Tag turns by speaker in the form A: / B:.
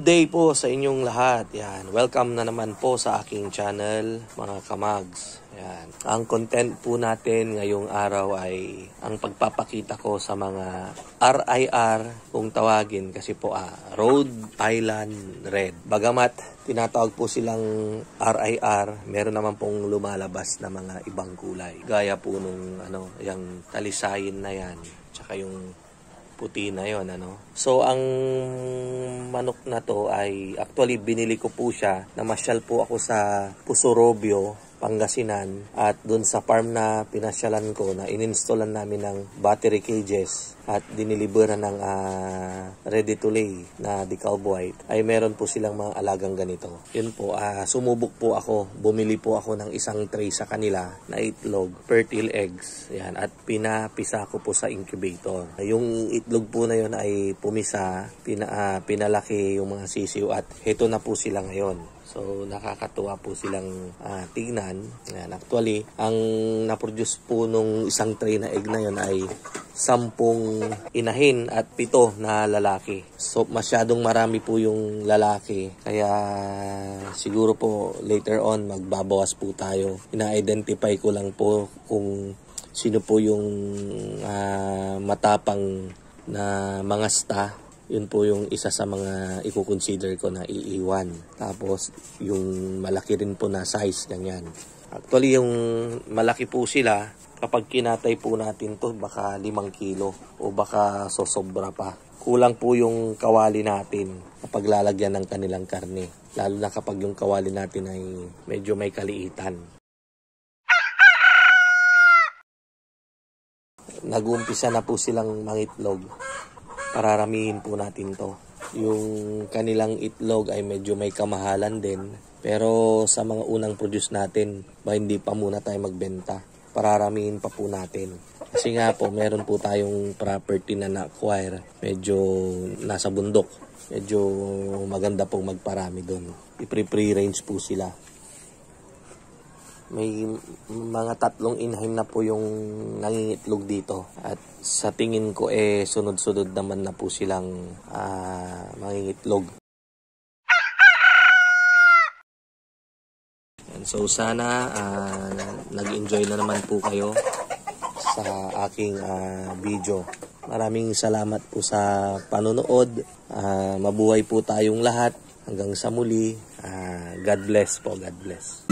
A: day po sa inyong lahat. Yan. Welcome na naman po sa aking channel, mga kamags. Yan. Ang content po natin ngayong araw ay ang pagpapakita ko sa mga RIR kung tawagin kasi po Rhode Island Red. Bagamat tinatawag po silang RIR, meron naman pong lumalabas na mga ibang kulay. Gaya po nung yung talisayin na yan, tsaka yung puti na yon So ang manok na to ay actually binili ko po siya, namasyal po ako sa Pusorobio, Pangasinan, at doon sa farm na pinasyalan ko na ininstallan namin ng battery cages at diniliberan ng ready to lay na decal white, ay meron po silang mga alagang ganito. Yun po, sumubok po ako, bumili po ako ng isang tray sa kanila na itlog, fertile eggs, yan, at pinapisa ko po sa incubator. Yung itlog po na yun ay pumisa, pinalaki yung mga sisiw at heto na po sila ngayon. So, nakakatuwa po silang tignan. Yan. Actually, ang naproduce po nung isang tray na egg na yun ay 10 inahin at 7 na lalaki. So, masyadong marami po yung lalaki. Kaya, siguro po later on, magbabawas po tayo. Ina-identify ko lang po kung sino po yung matapang na mga sta. Yun po yung isa sa mga i-consider ko na iiwan. Tapos, yung malaki rin po na size, ganyan. Actually, yung malaki po sila, kapag kinatay po natin to baka 5 kilo o baka sosobra pa. Kulang po yung kawali natin kapag lalagyan ng kanilang karne. Lalo na kapag yung kawali natin ay medyo may kaliitan. Nag-uumpisa na po silang mangitlog. Pararamihin po natin to. Yung kanilang itlog ay medyo may kamahalan din. Pero sa mga unang produce natin, hindi pa muna tayo magbenta. Pararamihin pa po natin. Kasi nga po, meron po tayong property na na-acquire. Medyo nasa bundok. Medyo maganda pong magparami doon. I-free range po sila. May mga 3 inahin na po yung nangingitlog dito. At sa tingin ko sunod-sunod naman na po silang mangingitlog. And so sana nag-enjoy na naman po kayo sa aking video. Maraming salamat po sa panonood. Mabuhay po tayong lahat. Hanggang sa muli. God bless po. God bless.